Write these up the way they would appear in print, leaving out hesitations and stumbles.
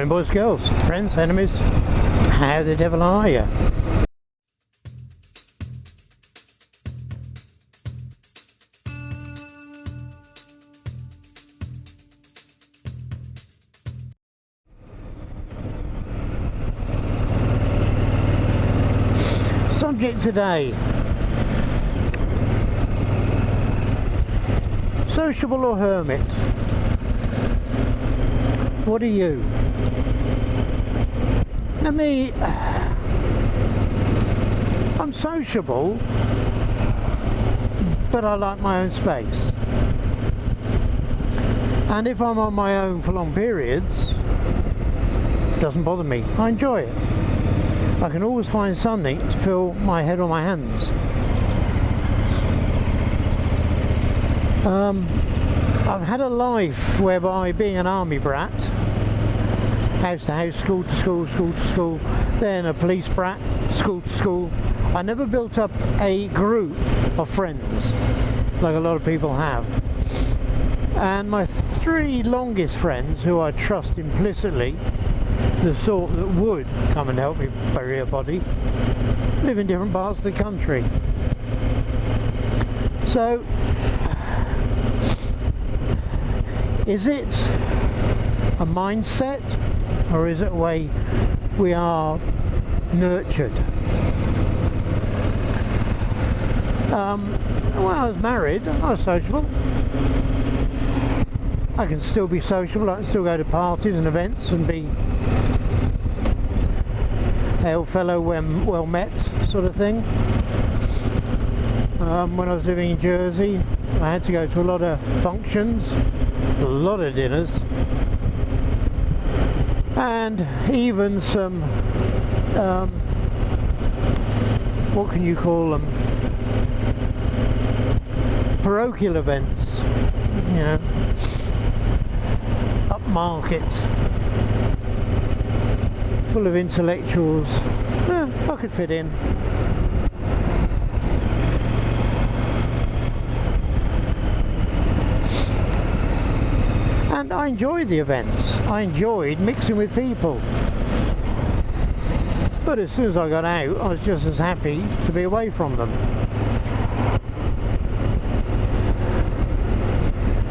Morning boys, girls, friends, enemies, how the devil are you? Subject today: sociable or hermit? What are you? Now me, I'm sociable, but I like my own space. And if I'm on my own for long periods, it doesn't bother me. I enjoy it. I can always find something to fill my head or my hands. I've had a life whereby, being an army brat, house to house, school to school, school to school, then a police brat, school to school, I never built up a group of friends like a lot of people have. And my three longest friends, who I trust implicitly, the sort that would come and help me bury a body, live in different parts of the country. So, is it a mindset, or is it a way we are nurtured? When I was married, I was sociable. I can still be sociable. I can still go to parties and events and be hail fellow when well met sort of thing. When I was living in Jersey, I had to go to a lot of functions, a lot of dinners, and even some what can you call them, parochial events, you know, upmarket, full of intellectuals. I could fit in. And I enjoyed the events. I enjoyed mixing with people. But as soon as I got out, I was just as happy to be away from them.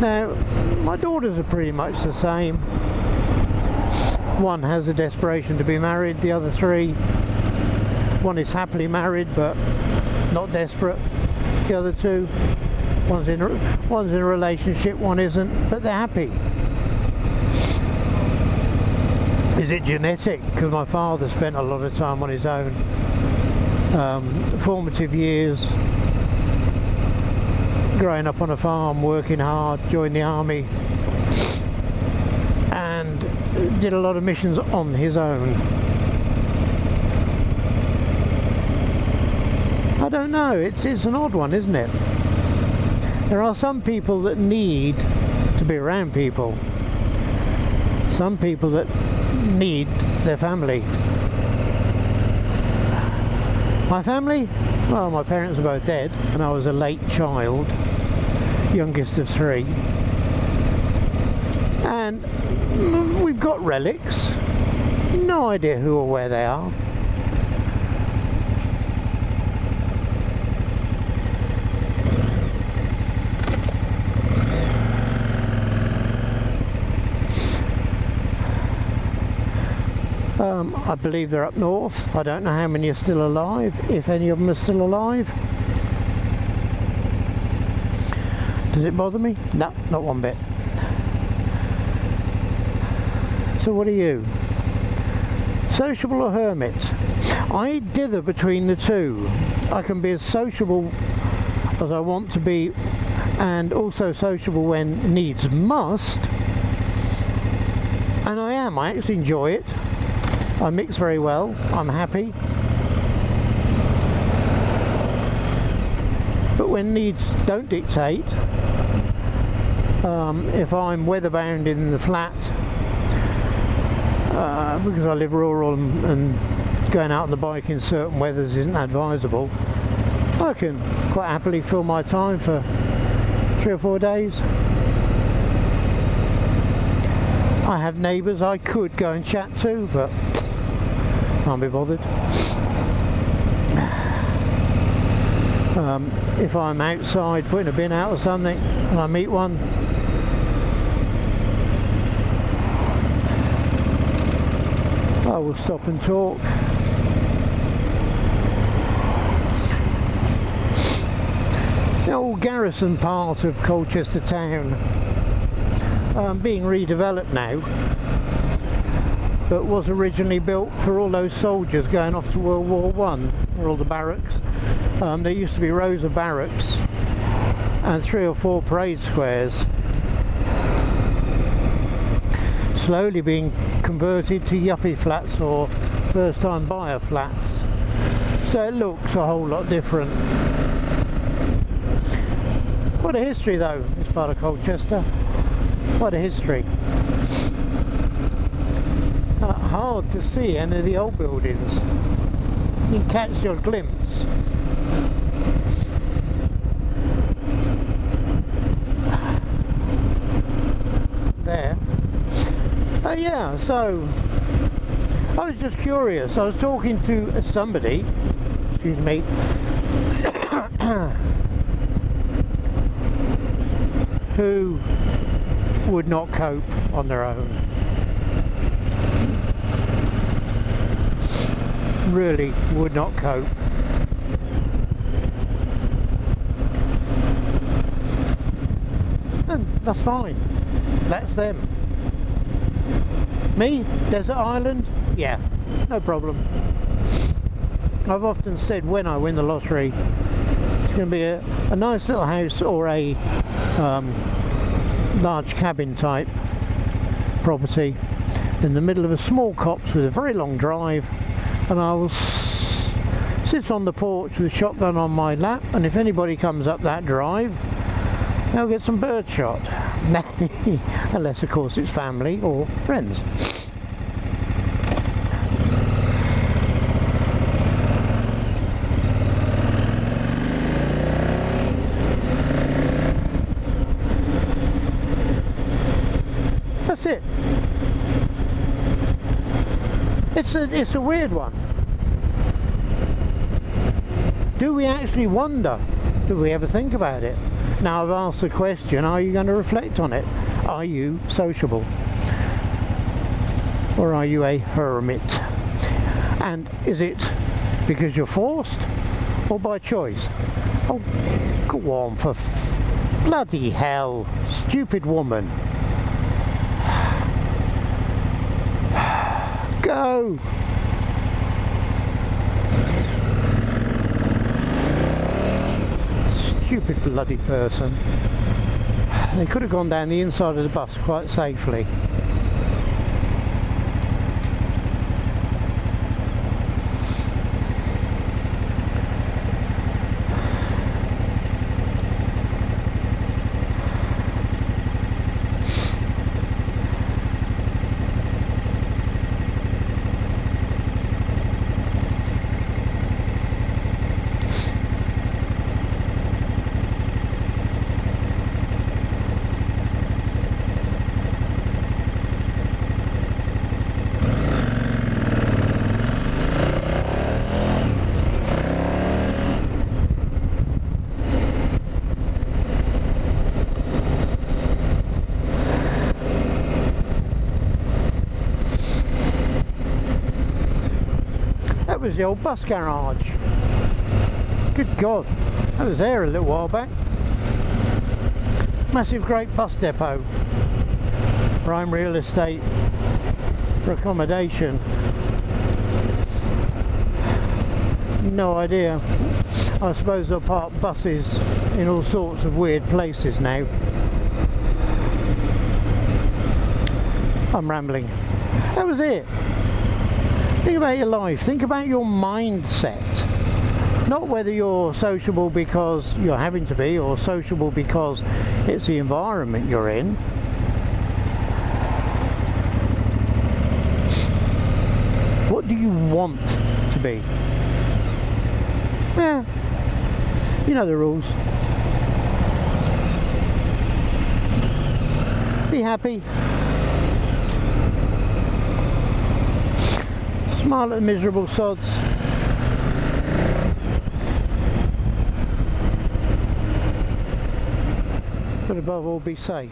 Now, my daughters are pretty much the same. One has a desperation to be married, the other three, one is happily married but not desperate. The other two, one's in a relationship, one isn't, but they're happy. Is it genetic? Because my father spent a lot of time on his own, formative years, growing up on a farm, working hard, joined the army, and did a lot of missions on his own. I don't know, it's an odd one, isn't it? There are some people that need to be around people, some people that need their family. My family? Well, my parents are both dead and I was a late child, youngest of three, and we've got relics, no idea who or where they are. I believe they're up north. I don't know how many are still alive, if any of them are still alive. Does it bother me? No, not one bit. So what are you? Sociable or hermit? I dither between the two. I can be as sociable as I want to be, and also sociable when needs must. And I am. I actually enjoy it. I mix very well. I'm happy. But when needs don't dictate, if I'm weatherbound in the flat, because I live rural and going out on the bike in certain weathers isn't advisable, I can quite happily fill my time for 3 or 4 days. I have neighbours I could go and chat to, but can't be bothered. If I'm outside putting a bin out or something and I meet one, I will stop and talk. The old garrison part of Colchester town, being redeveloped now, but was originally built for all those soldiers going off to World War One, or all the barracks. There used to be rows of barracks and 3 or 4 parade squares, slowly being converted to yuppie flats or first time buyer flats, so it looks a whole lot different. What a history though, this part of Colchester. What a history. Hard to see any of the old buildings. You can catch your glimpse. There. Yeah, so I was just curious. I was talking to somebody, excuse me, who would not cope on their own. Really would not cope. And that's fine. That's them. Me? Desert island? Yeah, no problem. I've often said when I win the lottery, it's going to be a nice little house or a large cabin type property in the middle of a small copse with a very long drive, and I will sit on the porch with a shotgun on my lap, and if anybody comes up that drive, they'll get some bird shot. Unless of course it's family or friends. That's it. It's a weird one. Do we actually wonder? Do we ever think about it? Now I've asked the question, are you going to reflect on it? Are you sociable? Or are you a hermit? And is it because you're forced or by choice? Oh, go on, for bloody hell, stupid woman. Go! Stupid bloody person. They could have gone down the inside of the bus quite safely. That was the old bus garage. Good God, I was there a little while back. Massive great bus depot. Prime real estate for accommodation. No idea. I suppose they'll park buses in all sorts of weird places now. I'm rambling. That was it. Think about your life, think about your mindset. Not whether you're sociable because you're having to be, or sociable because it's the environment you're in. What do you want to be? Yeah, you know the rules. Be happy. Smile at the miserable sods. But above all, be safe.